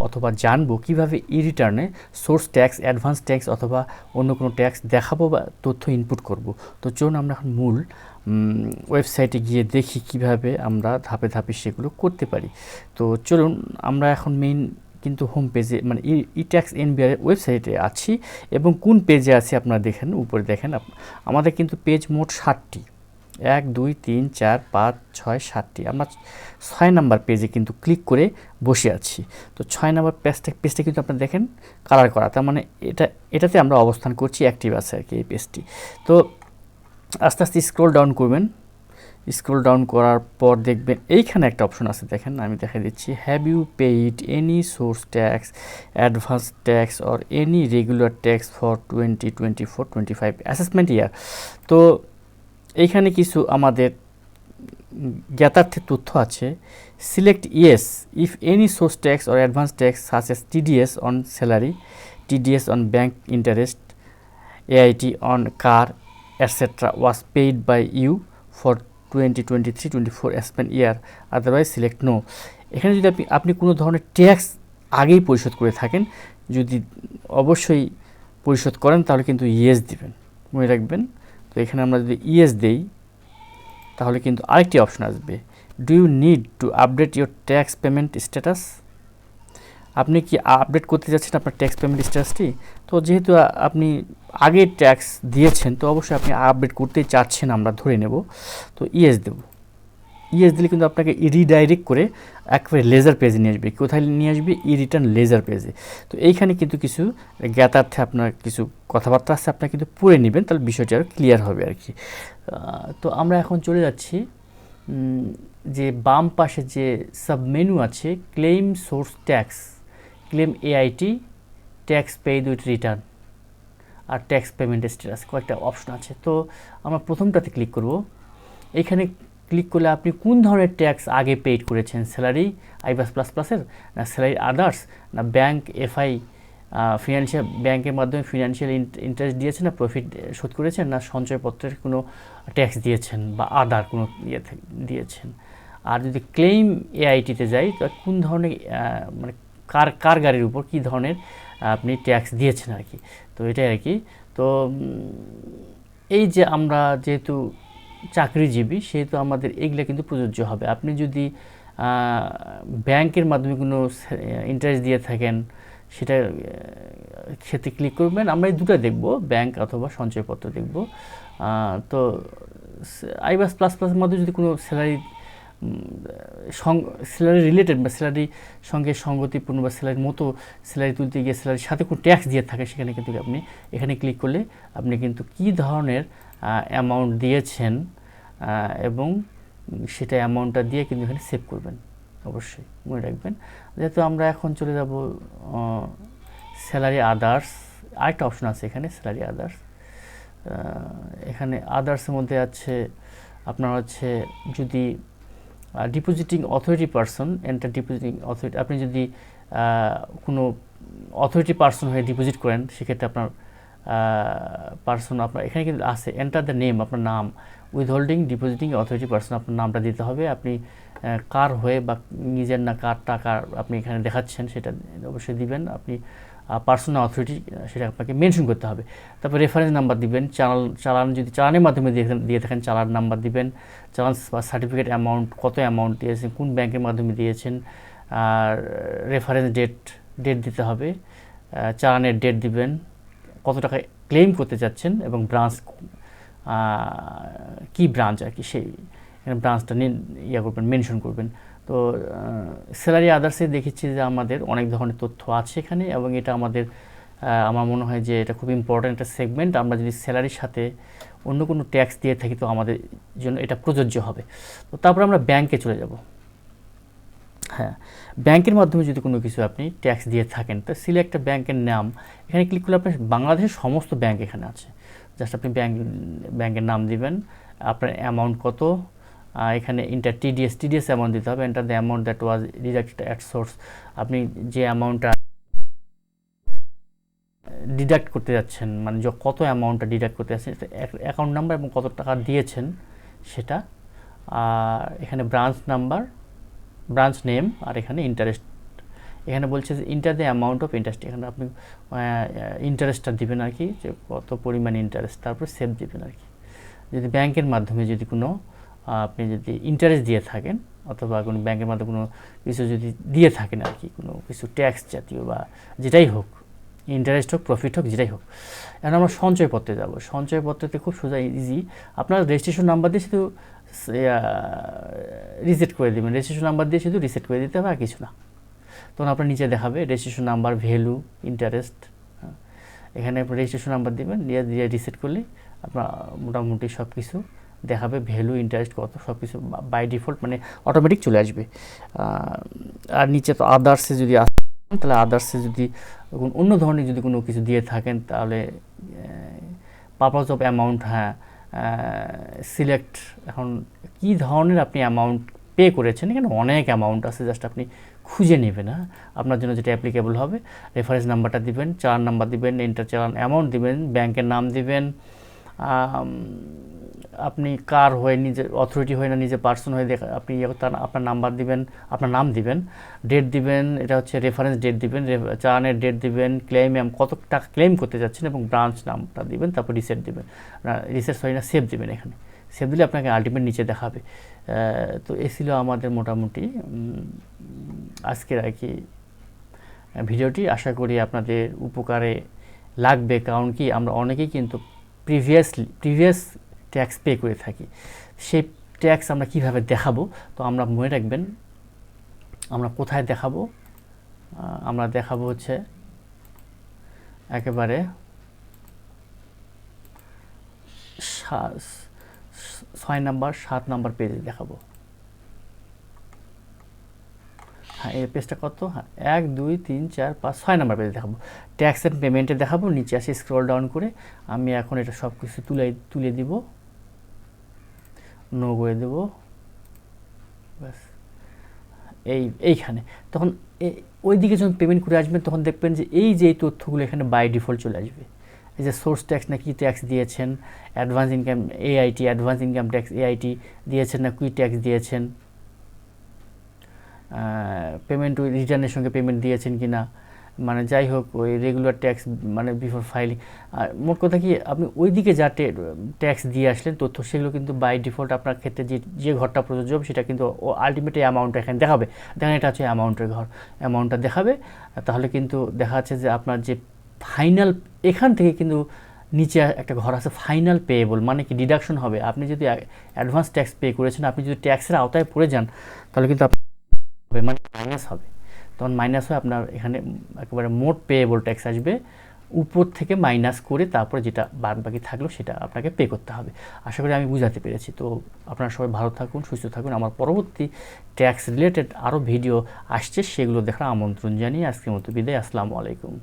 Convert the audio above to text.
অথবা জানবো কিভাবে ই রিটার্নে সোর্স ট্যাক্স, অ্যাডভান্স ট্যাক্স অথবা অন্য কোনো ট্যাক্স দেখাবো বা তথ্য ইনপুট করব। তো চলুন আমরা এখন মূল ওয়েবসাইটে গিয়ে দেখি কিভাবে আমরা ধাপে ধাপে সেগুলো করতে পারি। তো চলুন আমরা এখন মেইন কিন্তু হোম পেজে মানে ই ট্যাক্স এনবিআর ওয়েবসাইটে আছি এবং কোন পেজে আছি আপনারা দেখেন, উপরে দেখেন আমাদের কিন্তু পেজ মোট 60টি, 1 2 3 4 5 6 7টি। আমরা 6 নাম্বার পেজে কিন্তু ক্লিক করে বসে আছি। তো 6 নাম্বার পেজটা কিন্তু আপনারা দেখেন কালার করা, তার মানে এটাতে আমরা অবস্থান করছি, অ্যাক্টিভ আছে আর কি এই পেজটি। তো আস্তে আস্তে স্ক্রল ডাউন করবেন। স্ক্রল ডাউন করার পর দেখবেন এইখানে একটা অপশন আছে, দেখেন আমি দেখাই দিচ্ছি, have you paid any source tax, advance tax or any regular tax for 2024-25 assessment year. তো এইখানে কিছু আমাদের জ্ঞাতার্থে তথ্য আছে। Select yes if any source tax or advance tax such as TDS on salary, TDS on bank interest, AIT on car etcetera was paid by you for 2023-24 assessment year, otherwise select no. এখানে যদি আপনি কোনো ধরনের tax আগেই পরিশোধ করে থাকেন, যদি অবশ্যই পরিশোধ করেন তাহলে কিন্তু ইয়েস দিবেন, মনে রাখবেন। তো এখানে আমরা যদি ইয়েস দেই তাহলে কিন্তু আরেকটি অপশন আসবে, do you need to update your tax payment status. আপনি কি আপডেট করতে যাচ্ছেন আপনার ট্যাক্স পেমেন্ট স্ট্যাটাসটি? তো যেহেতু আপনি আগে ট্যাক্স দিয়েছেন তো অবশ্যই আপনি আপডেট করতেই চাচ্ছেন, আমরা ধরে নেব। তো ইয়েস দেব। ইয়েস দিলে কিন্তু আপনাকে রিডাইরেক্ট করে একবারে লেজার পেজে নিয়ে আসবে। কোথায় নিয়ে আসবে? ই রিটার্ন লেজার পেজে। তো এইখানে কিন্তু কিছু জ্ঞাতার্থে আপনার কিছু কথাবার্তা আছে, আপনার কিন্তু পড়ে নেবেন, তাহলে বিষয়টি আরও ক্লিয়ার হবে আর কি। তো আমরা এখন চলে যাচ্ছি যে বাম পাশে যে সাব মেনু আছে, claim source tax, claim AIT, tax paid with return আর ট্যাক্স পেমেন্ট স্ট্যাটাস, কয়েকটা অপশন আছে। তো আমরা প্রথমটাতে ক্লিক করব। এখানে ক্লিক করলে আপনি কোন ধরনের ট্যাক্স আগে পেইড করেছেন, স্যালারি আইবাস প্লাস প্লাসের, না স্যালারি আদার্স, না ব্যাংক এফআই ফিনান্সিয়াল ব্যাংকের মাধ্যমে ফিনান্সিয়াল ইন্টারেস্ট দিয়েছেন, না প্রফিট শোধ করেছেন, না সঞ্চয়পত্রের কোনো ট্যাক্স দিয়েছেন বা আদার কোনো ইয়ে দিয়েছেন। আর যদি ক্লেম এআইটিতে যাই তো কোন ধরনের মানে কার গাড়ির উপর কী ধরনের আপনি ট্যাক্স দিয়েছেন আর কি। তো এটাই আর কি। তো এই যে আমরা যেহেতু চাকরিজীবী সেহেতু আমাদের এইগুলো কিন্তু প্রযোজ্য হবে। আপনি যদি ব্যাংকের মাধ্যমে কোনো ইন্টারেস্ট দিয়ে থাকেন সেটা ক্ষেত্রে ক্লিক করবেন। আমরা এই দুটো দেখব, ব্যাংক অথবা সঞ্চয়পত্র দেখব। তো আইবাস প্লাস প্লাসের মধ্যে যদি কোনো স্যালারি রিলেটেড বা স্যালারির সঙ্গে সঙ্গতিপূর্ণ বা স্যালারির মতো স্যালারি তুলতে গিয়ে স্যালারির সাথে কোনো ট্যাক্স দিয়ে থাকে সেখানে কিন্তু আপনি এখানে ক্লিক করলে আপনি কিন্তু কী ধরনের অ্যামাউন্ট দিয়েছেন এবং সেটা অ্যামাউন্টটা দিয়ে কিন্তু এখানে সেভ করবেন, অবশ্যই মনে রাখবেন। যেহেতু আমরা এখন চলে যাব স্যালারি আদার্স, আরেকটা অপশন আছে এখানে স্যালারি আদার্স। এখানে আদার্সের মধ্যে আছে আপনার হচ্ছে যদি depositing authority person, enter depositing authority, আপনি যদি কোনো অথরিটি পারসন হয়ে ডিপোজিট করেন সেক্ষেত্রে আপনার পারসন আপনার এখানে কিন্তু আছে, এন্টার দ্য নেম, আপনার নাম, উইথহোল্ডিং ডিপোজিটিং অথরিটি পারসন, আপনার নামটা দিতে হবে। আপনি কার হয়ে বা নিজের না কার টাকা আপনি এখানে দেখাচ্ছেন সেটা অবশ্যই দিবেন। আপনি পার্সোনাল অথরিটি সেটা আপনাকে মেনশন করতে হবে। তারপর রেফারেন্স নাম্বার দিবেন, চালান যদি চালানের মাধ্যমে দিয়ে থাকেন চালান নাম্বার দিবেন, চালান বা সার্টিফিকেট অ্যামাউন্ট, কত অ্যামাউন্ট দিয়েছেন, কোন ব্যাংকের মাধ্যমে দিয়েছেন, আর রেফারেন্স ডেট দিতে হবে, চালানের ডেট দিবেন, কত টাকা ক্লেম করতে চাচ্ছেন এবং ব্রাঞ্চ কি ব্রাঞ্চ আর কি সেই ব্রাঞ্চটা করবেন, মেনশন করবেন। তো স্যালারি আদার্সে দেখেছি যে আমাদের অনেক ধরনের তথ্য আছে এখানে এবং এটা আমাদের আমার মনে হয় যে এটা খুব ইম্পর্ট্যান্ট একটা সেগমেন্ট। আমরা যদি স্যালারির সাথে অন্য কোনো ট্যাক্স দিয়ে থাকি তো আমাদের জন্য এটা প্রযোজ্য হবে। তো তারপর আমরা ব্যাংকে চলে যাব। হ্যাঁ, ব্যাংকের মাধ্যমে যদি কোনো কিছু আপনি ট্যাক্স দিয়ে থাকেন তো সিলেক্ট একটা ব্যাংকের নাম, এখানে ক্লিক করলে আপনার বাংলাদেশের সমস্ত ব্যাংক এখানে আছে। জাস্ট আপনি ব্যাংকের নাম দিবেন, আপনার অ্যামাউন্ট কত, এখানে ইন্টার টিডিএস অ্যামাউন্ট দিতে হবে, enter the amount that was deducted at source, আপনি যে অ্যামাউন্টটা ডিডাক্ট করতে যাচ্ছেন মানে কত অ্যামাউন্টটা ডিডাক্ট করতে যাচ্ছেন, অ্যাকাউন্ট নাম্বার এবং কত টাকা দিয়েছেন সেটা, আর এখানে ব্রাঞ্চ নাম্বার, ব্রাঞ্চ নেম, আর এখানে ইন্টারেস্ট এখানে বলছে যে enter the amount of interest, এখানে আপনি ইন্টারেস্টটা দিবেন আর কি, যে কত পরিমাণ ইন্টারেস্ট, তারপর সেভ দিবেন আর কি। যদি ব্যাংকের মাধ্যমে যদি কোনো আপনি যদি ইন্টারেস্ট দিয়ে থাকেন অথবা কোনো ব্যাংকের মাধ্যমে কোনো কিছু যদি দিয়ে থাকেন আর কি, কোনো কিছু ট্যাক্স জাতীয় বা যেটাই হোক, ইন্টারেস্ট হোক প্রফিট হোক যেটাই হোক। এখন আমরা সঞ্চয়পত্রে যাব। সঞ্চয়পত্রতে খুব সোজা ইজি, আপনার রেজিস্ট্রেশন নাম্বার দিয়ে শুধু রিসেট করে দেবেন, রেজিস্ট্রেশন নাম্বার দিয়ে শুধু রিসেট করে দিতে হবে আর কিছু না। তখন আপনার নিচে দেখাবে রেজিস্ট্রেশন নাম্বার, ভ্যালু, ইন্টারেস্ট। এখানে রেজিস্ট্রেশন নাম্বার দেবেন, দিয়ে রিসেট করলে আপনার মোটামুটি সব কিছু দেখাবে, ভ্যালু, ইন্টারেস্ট কত, সব কিছু বাই ডিফল্ট মানে অটোমেটিক চলে আসবে। আর নিচে তো আদার্সে যদি আসেন, তাহলে আদার্সে যদি অন্য ধরনের যদি কোনো কিছু দিয়ে থাকেন তাহলে পারপাস অফ অ্যামাউন্ট, হ্যাঁ সিলেক্ট, এখন কী ধরনের আপনি অ্যামাউন্ট পে করেছেন, এখানে অনেক অ্যামাউন্ট আছে, জাস্ট আপনি খুঁজে নেবেন। হ্যাঁ, আপনার জন্য যেটা অ্যাপ্লিকেবল হবে, রেফারেন্স নাম্বারটা দিবেন, চালান নাম্বার দিবেন, এন্টার চালান অ্যামাউন্ট দিবেন, ব্যাংকের নাম দিবেন, আপনি কার হয়ে নিজে অথরিটি হয়ে না নিজে পার্সন হয়ে আপনি তার আপনার নাম্বার দিবেন, আপনার নাম দিবেন, ডেট দিবেন, এটা হচ্ছে রেফারেন্স ডেট দিবেন, চালানের ডেট দিবেন, ক্লেম কত টাকা ক্লেম করতে যাচ্ছেন এবং ব্রাঞ্চ নামটা দিবেন, তারপর রিসেট দিবেন, রিসেট না সেভ দিবেন। এখানে সেভ দিলে আপনাকে আলটিমেট নিচে দেখাবে। তো এ ছিল আমাদের মোটামুটি আজকের আর কি ভিডিওটি। আশা করি আপনাদের উপকারে লাগবে, কারণ কি আমরা অনেকেই কিন্তু প্রিভিয়াস ট্যাক্স পে করে থাকি। সেই ট্যাক্স আমরা কিভাবে দেখাবো, তো আমরা মনে রাখবেন আমরা কোথায় দেখাবো, আমরা দেখাবো হচ্ছে একেবারে 6 নাম্বার 7 নাম্বার পেজে দেখাবো। হ্যাঁ, এই পেজটা কত, হ্যাঁ 1 2 3 4 5 6 নাম্বার পেজে দেখাবো, ট্যাক্স অ্যান্ড পেমেন্টে দেখাবো। নিচে আসি স্ক্রল ডাউন করে, আমি এখন এটা সব কিছু তুলে দিব, নো করে দেব, ব্যাস এইখানে। তখন ওই দিকে যখন পেমেন্ট করে আসবেন তখন দেখবেন যে এই তথ্যগুলো এখানে বাই ডিফল্ট চলে আসবে। এই যে সোর্স ট্যাক্স না কি ট্যাক্স দিয়েছেন, advance income AIT, advance income tax AIT দিয়েছেন না কি ট্যাক্স দিয়েছেন, পেমেন্ট ওই রিটার্নের সঙ্গে পেমেন্ট দিয়েছেন কি না, মানে যাই হোক ওই রেগুলার ট্যাক্স মানে বিফোর ফাইলিং। আর মোট কথা কি আপনি ওই দিকে যা ট্যাক্স দিয়ে আসলেন তথ্য, সেগুলো কিন্তু বাই ডিফল্ট আপনার ক্ষেত্রে যে ঘরটা প্রযোজ্য হবে সেটা কিন্তু আলটিমেট অ্যামাউন্টটা এখানে দেখাবে। দেখেন এটা হচ্ছে অ্যামাউন্টের ঘর, অ্যামাউন্টটা দেখাবে। তাহলে কিন্তু দেখা যাচ্ছে যে আপনার যে ফাইনাল, এখান থেকে কিন্তু নিচে একটা ঘর আছে ফাইনাল পেয়েবল, মানে কি ডিডাকশন হবে। আপনি যদি অ্যাডভান্স ট্যাক্স পে করেছেন, আপনি যদি ট্যাক্সের আওতায় পড়ে যান তাহলে কিন্তু মানে মাইনাস হবে। তখন মাইনাস হয়ে আপনার এখানে একেবারে মোট পেয়েবল ট্যাক্স আসবে, উপর থেকে মাইনাস করে তারপরে যেটা বাদ বাকি থাকলো সেটা আপনাকে পে করতে হবে। আশা করি আমি বুঝাতে পেরেছি। তো আপনারা সবাই ভালো থাকুন, সুস্থ থাকুন। আমার পরবর্তী ট্যাক্স রিলেটেড আরও ভিডিও আসছে, সেগুলো দেখার আমন্ত্রণ জানিয়ে আজকের মতো বিদায়। আসসালামু আলাইকুম।